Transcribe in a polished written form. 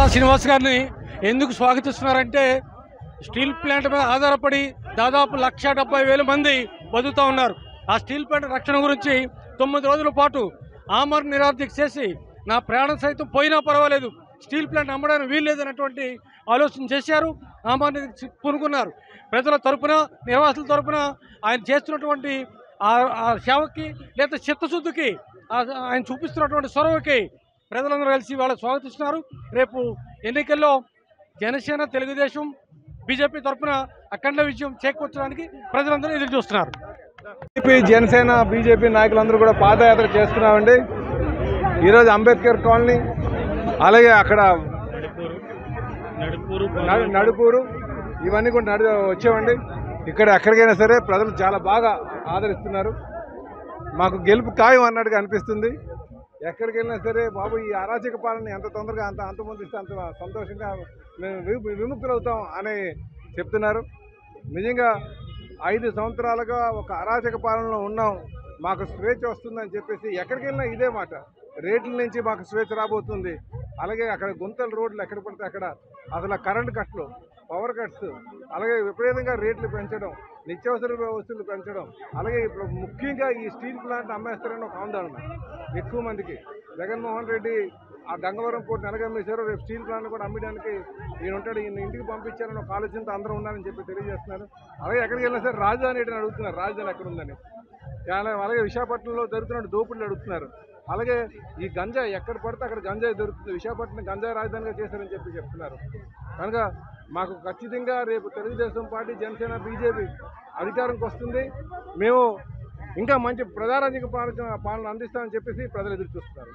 శ్రీనివాస్ గారిని ఎందుకు స్వాగతిస్తున్నారంటే steel plant మీద ఆధారపడి దాదాపు 1,70,000 మంది బతుకుతూ ఉన్నారు. ఆ స్టీల్ ప్లాంట్ రక్షణ గురించి 9 రోజుల పాటు ఆమరణ నిరాధ్యత చేసి నా ప్రాణం సైతం పోయినా పర్వాలేదు, స్టీల్ ప్లాంట్ అమ్మడానికి వీల్లేదన్నటువంటి ఆలోచన చేశారు. ఆమరణ పూనుకున్నారు. ప్రజల తరపున, నిర్వాసుల తరపున ఆయన చేస్తున్నటువంటి ఆ సేవకి లేదా చిత్తశుద్ధికి ఆయన చూపిస్తున్నటువంటి చొరవకి ప్రజలందరూ కలిసి వాళ్ళు స్వాగతిస్తున్నారు. రేపు ఎన్నికల్లో జనసేన, తెలుగుదేశం, బీజేపీ తరఫున అఖండ విజయం చేకూర్చడానికి ప్రజలందరూ ఎదురు చూస్తున్నారు. జనసేన, బీజేపీ నాయకులందరూ కూడా పాదయాత్ర చేస్తున్నామండి. ఈరోజు అంబేద్కర్ కాలనీ, అలాగే అక్కడ నడుపూరు ఇవన్నీ కూడా వచ్చామండి. ఇక్కడ ఎక్కడికైనా సరే ప్రజలు చాలా బాగా ఆదరిస్తున్నారు. మాకు గెలుపు ఖాయం అన్నట్టుగా అనిపిస్తుంది. ఎక్కడికి వెళ్ళినా సరే బాబు ఈ అరాచక పాలన ఎంత తొందరగా అంతమందిస్తే అంత సంతోషంగా మేము విముక్తులవుతాం అని చెప్తున్నారు. నిజంగా 5 సంవత్సరాలుగా ఒక అరాచక పాలనలో ఉన్నాం, మాకు స్వేచ్ఛ వస్తుందని చెప్పేసి ఎక్కడికి వెళ్ళినా ఇదే మాట. రేట్ల నుంచి మాకు స్వేచ్ఛ రాబోతుంది. అలాగే అక్కడ గుంతల రోడ్లు ఎక్కడ పడితే అక్కడ అసలు కరెంటు కట్లు, పవర్ కట్స్, అలాగే విపరీతంగా రేట్లు పెంచడం, నిత్యావసర వస్తువులు పెంచడం, అలాగే ఇప్పుడు ముఖ్యంగా ఈ స్టీల్ ప్లాంట్ అమ్మేస్తారని ఒక ఆందోళన ఎక్కువ మందికి. జగన్మోహన్ రెడ్డి ఆ గంగవరం పోర్టు నెలగమ్మేశారు, రేపు స్టీల్ ప్లాంట్ కూడా అమ్మడానికి ఈయన ఉంటాడు, ఈయన ఇంటికి పంపించారని ఒక ఆలోచనతో అందరూ ఉన్నారని చెప్పి తెలియజేస్తున్నారు. అలాగే ఎక్కడికి వెళ్ళినా సరే రాజధాని ఏంటని అడుగుతున్నారు, రాజధాని ఎక్కడ ఉందని. అలాగే విశాఖపట్నంలో జరుగుతున్న దోపిడీలు అడుగుతున్నారు. అలాగే ఈ గంజాయి ఎక్కడ పడితే అక్కడ గంజాయి దొరుకుతుంది, విశాఖపట్నం గంజాయి రాజధానిగా చేశారని చెప్పి చెప్తున్నారు. కనుక మాకు ఖచ్చితంగా రేపు తెలుగుదేశం పార్టీ, జనసేన, బీజేపీ అధికారంకి వస్తుంది. మేము ఇంకా మంచి ప్రజారాజ్యాంగ పాలన అందిస్తామని చెప్పేసి ప్రజలు ఎదురు చూస్తున్నారు.